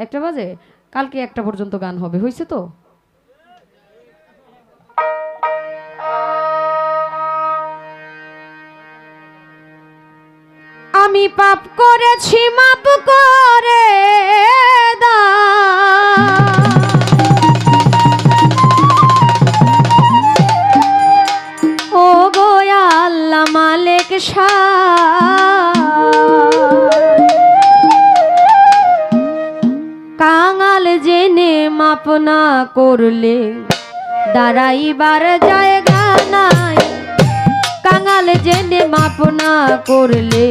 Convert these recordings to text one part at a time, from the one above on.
1টা বাজে, কালকে 1টা পর্যন্ত গান হবে, হয়েছে তো? আমি পাপ করেছি মাপ করে দাও, ও গো আল্লাহ মালিক কাঙাল জেনে মাপ না করলে দাঁড়াইবার জায়গা নাই, কাঙাল জেনে মাপ না করলে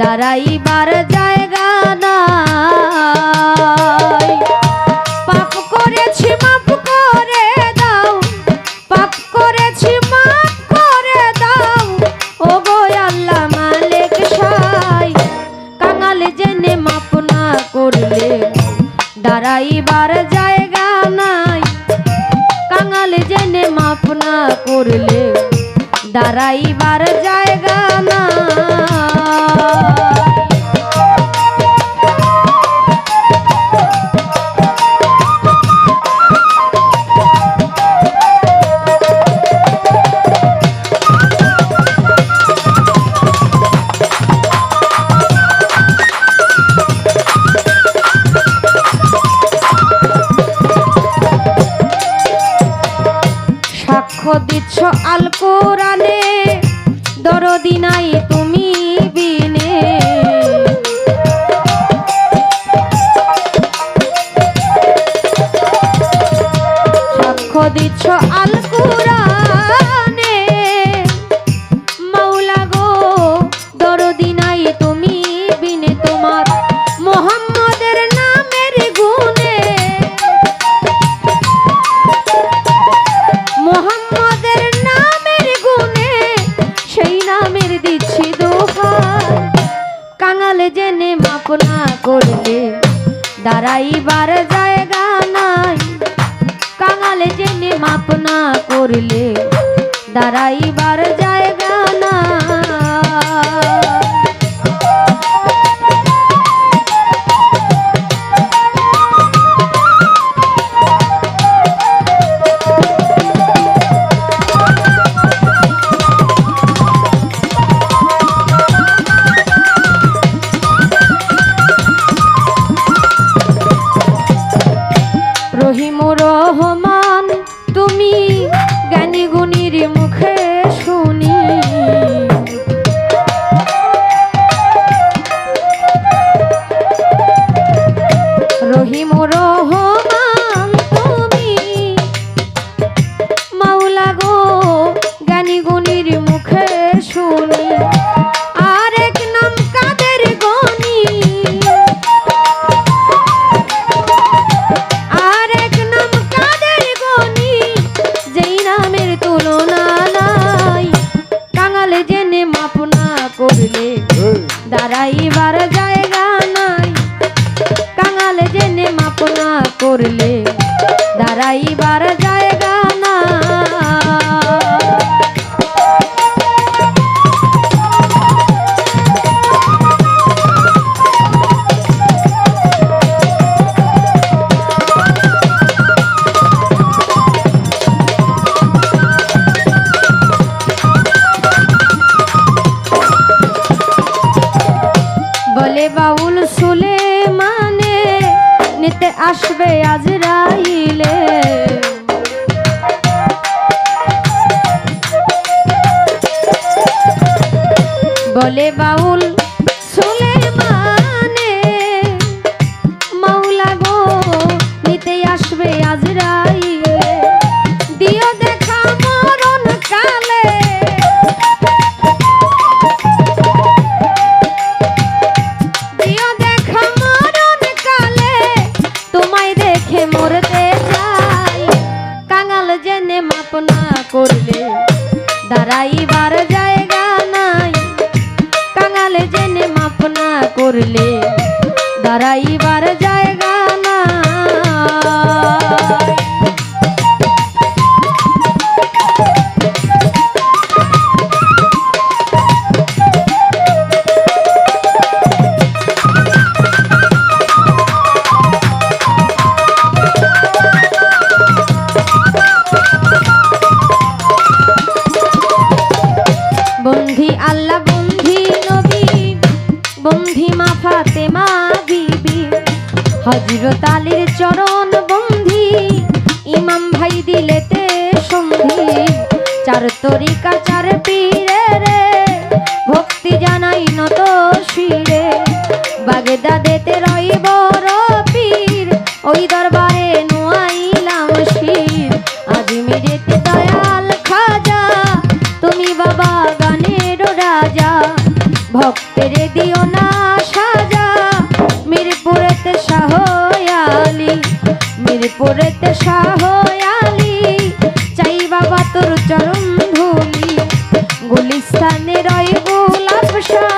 দাঁড়াইবার জায়গা নাই। পাপ করেছি মাপ করে দাও, পাপ করেছি মাপ করে দাও, ও গো আল্লাহ মালিক সাই কাঙাল জেনে মাপ না করলে দাঁড়াইবার জায়গা নাই, কাঙাল জেনে মাপ না করলে দাঁড়াইবার জায়গা না। সাক্ষ্য দিচ্ছ আল কোরআনে দরদি নাই তুমি বিনে, সাক্ষ্য দিচ্ছ আল কোরআনে মাওলা গো দরদি নাই তুমি বিনে, তোমার মুহাম্মদের নামের গুণে, মুহাম্মদের নামের গুণে সেই নামের দিচ্ছি দোহাই, কাঙাল জেনে মাপ না করলে দাঁড়াইবার জায়গা নাই, কাঙাল জেনে মাপ না করলে দাঁড়াইবার জায়গা না। রহিম রহমান তুমি জ্ঞানী গুণীর মুখে শুনি, রহিম রহমান তুমি মাওলা গো জ্ঞানী গুণীর মুখে শুনি, আর এক নাম কাদের গনি, আর এক নাম কাদের গনি যেই নামের তুলনা নাই, কাঙাল জেনে মাপ না করলে দাঁড়াইবার জায়গা নাই, কাঙাল জেনে মাপ না করলে দাঁড়াইবার জায়গা না। বলে বাউল সুলেমানে নিতে আসবে আজরাইলে, বলে বাউল সুলেমানে মাওলা গো নিতে আসবে আজরাইলে, দিও দেখা মরণ কালে, দিও দেখা মরণ কালে তোমায় দেখে মরতে হযরত আলীর চরণ বন্ধি ইমাম ভাই দিলেতে সন্ধি চার তরিকা চার পীরে রে ভক্তি জানাই নত শিরে বাগদাদেতে রই বড় পীর ওই দরবারে নোয়াইলাম শির আজমিরেতে দয়াল খাজা তুমি বাবা গানের রাজা ভক্তের দিও না সাজা মিরপুরেতে শাহ আলী মিরপুরেতে শাহ আলী চাই বাবা তোর চরণ ধুলি গুলিস্তানে রই গোলাপ শাহ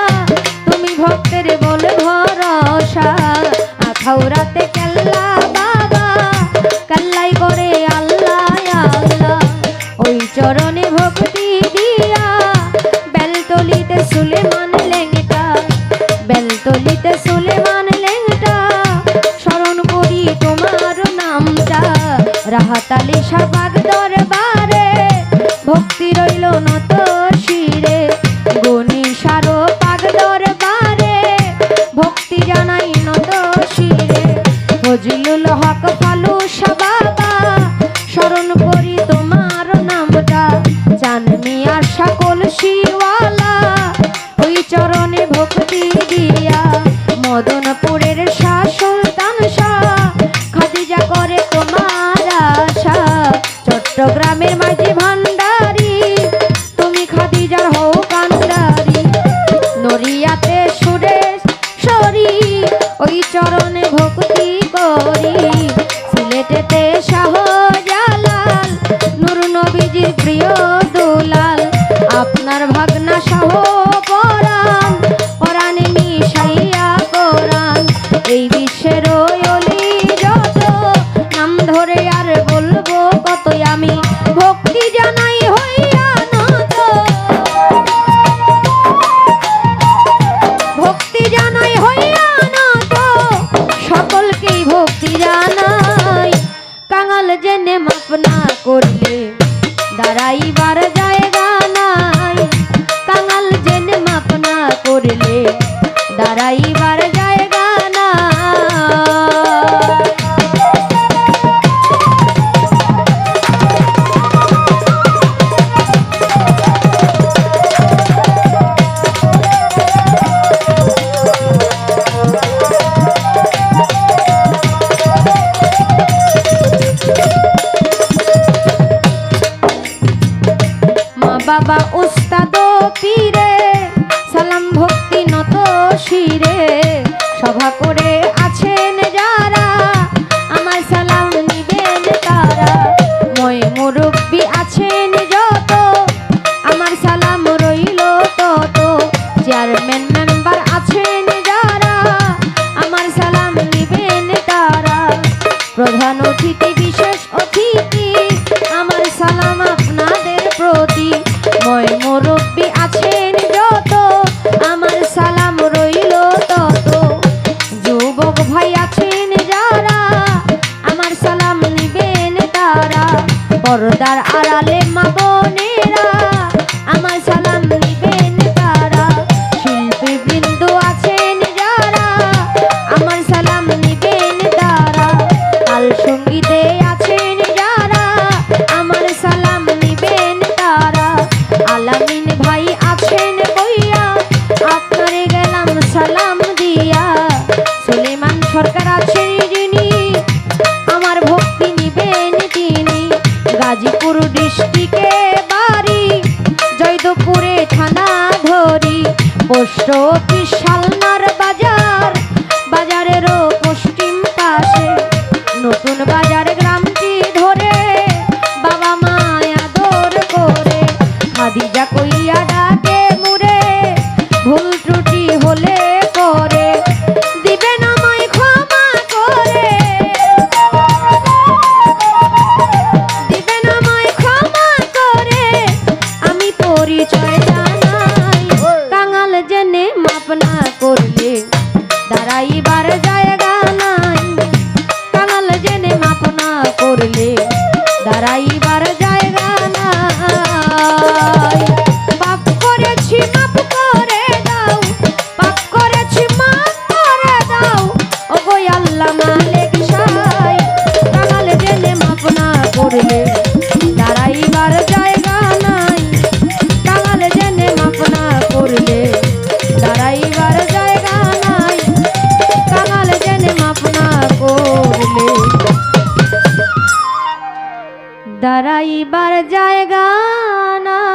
তুমি ভক্তের বল ভরসা আখাউরাতে কেল্লা বাবা কাল্লাই করে আল্লাহ আল্লাহ ওই চরণে ভক্তি দিয়া বেলতলিতে সুলেমান লেঙ্গটা বেলতলিতে সুলেমান লেঙ্গটা স্মরণ করি তোমার নামটা রাহাত আলী শাহবাগ দরবারে ভক্তি রইল নত শিরে গুণী সারো পাগ দরবারে ভক্তি জানাই নত শিরে ফজলুল হক ফালুসা বাবা স্মরণ করি তোমার নামটা চান মিয়া সকল শিওয়ালা ওই চরণে ভক্তি দিয়া মদনপুরের শাহ সুলতান শাহ খাদিজা করে তোমার আশা চট্টগ্রামের মাঝি ভান্ডারি তুমি খাদিজার হও কান্ডারি নড়িয়াতে সুরেশ সরি ওই চরণে ভক্তি করি সিলেটেতে শাহ জালাল নূর নবীজির প্রিয় দুলাল আপনার ভাগনা শাহ পরাণ পরাণে মিশাইয়া কোরআন এই বিশ্বের ওলি যত নাম ধরে আর বলবো কতই আমি ভক্তি জানাই হইয়া নত ভক্তি জানাই হইয়া নত সকলকেই ভক্তি জানাই কাঙাল জেনে মাপ না করলে দাঁড়াইবার জায়গা নাই কাঙাল জেনে মাপ না করলে দাঁড়াইবার জায়গা নাই বাবা উস্তাদ পীরে সালাম ভক্তি নত শিরে সভা করে আছেন যারা আমার সালাম নিবেন তারা মই মুরব্বি আছেন যত আমার সালাম রইল তত চেয়ারম্যান মেম্বার আছেন যারা আমার সালাম নিবেন তারা প্রধান অতিথি বিশেষ অতিথি আমার সালাম আপনাদের প্রতি মই মুরব্বি আছেন যত আমার সালাম রইল তত যুবক ভাই আছেন যারা আমার সালাম নিবেন তারা পর্দার আড়ালে মা বোনেরা আমার সালাম নিবেন তারা শিল্পী বৃন্দ আছেন যারা আমার সালাম নিবেন তারা কাল সঙ্গীতে আছেন যারা আমার সালাম নিবেন তারা আলামিন ভাই আছেন বইয়া আপনারে গেলাম সালাম দিয়া সুলেমান সরকার আছেন যিনি আমার ভক্তি নিবেন তিনি গাজীপুর ডিস্ট্রিক্টে বাড়ি জয়দেবপুরে থানা ধরি পোস্ট অফিস শালনার বাজার বাজারেরও পশ্চিম পাশে নতুন বাজার গ্রামটি ধরে বাবা মায়া আদর করে খাদিজা কইয়া ডাকে মুরে ভুল ত্রুটি হলে করে দিবেন আমায় ক্ষমা করে দিবেন আমায় ক্ষমা করে আমি পরিচয় জানাই কাঙাল জেনে মাপ না করে দাঁড়াইবার জায়গা না।